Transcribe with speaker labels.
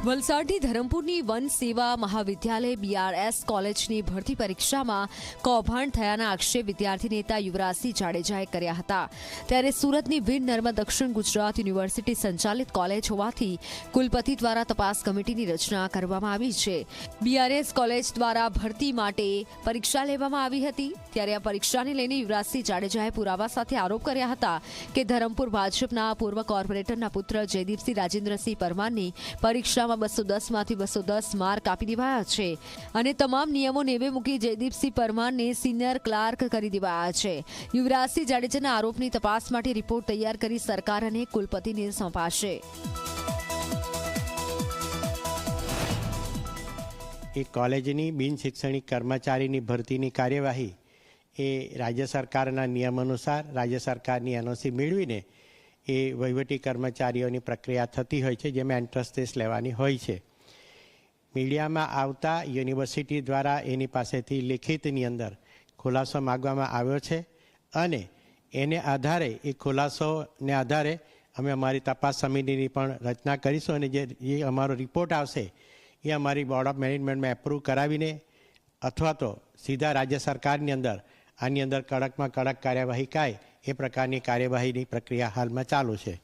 Speaker 1: વલસાડની ધરમપુરની one સેવા મહાવિદ્યાલય BRS કોલેજની ભરતી પરીક્ષામાં કૌભાંડ થયાના આક્ષેપ વિદ્યાર્થી નેતા યુવરાજસિંહ જાડેજાએ કર્યા હતા। ત્યારે સુરતની વીર નર્મદ દક્ષિણ ગુજરાત યુનિવર્સિટી સંચાલિત કોલેજ હોવાથી કુલપતિ દ્વારા તપાસ કમિટીની રચના કરવામાં આવી છે। BRS કોલેજ દ્વારા ભરતી માટે પરીક્ષા લેવામાં આવી હતી। ત્યારે આ પરીક્ષાને લઈને યુવરાજસિંહ જાડેજાએ પુરાવા સાથે આરોપ કર્યા હતા કે ધરમપુર ભાજપના પૂર્વ કોર્પોરેટરના પુત્ર જયદીપસિંહ રાજેન્દ્રસિંહ પરમારની પરીક્ષા 210 માંથી 210 માર્ક આપી દેવાયા છે અને તમામ નિયમો નેવે મૂકી જયદીપસિંહ પરમારને સિનિયર ક્લાર્ક કરી દેવાયા છે। યુવરાજસિંહ જાડેજાના આરોપની તપાસ માટે રિપોર્ટ તૈયાર કરી સરકાર અને કુલપતિને સોંપાશે।
Speaker 2: એક કોલેજની બિન શૈક્ષણિક કર્મચારીની ભરતીની કાર્યવાહી એ રાજ્ય સરકારના નિયમ અનુસાર રાજ્ય સરકારની NOC મેળવીને એ વહીવટી કર્મચારીઓની પ્રક્રિયા થતી હોય છે, જેમાં એન્ટ્રન્સ ટેસ્ટ લેવાની હોય છે। મીડિયામાં આવતા યુનિવર્સિટી દ્વારા એની પાસેથી લેખિતની અંદર ખુલાસો માગવામાં આવ્યો છે અને એને આધારે એ ખુલાસોને આધારે અમે અમારી તપાસ સમિતિની પણ રચના કરીશું અને જે અમારો રિપોર્ટ આવશે એ અમારી બોર્ડ ઓફ મેનેજમેન્ટમાં એપ્રૂવ કરાવીને અથવા તો સીધા રાજ્ય સરકારની અંદર આની અંદર કડકમાં કડક કાર્યવાહી થાય એ પ્રકારની કાર્યવાહીની પ્રક્રિયા હાલમાં ચાલુ છે।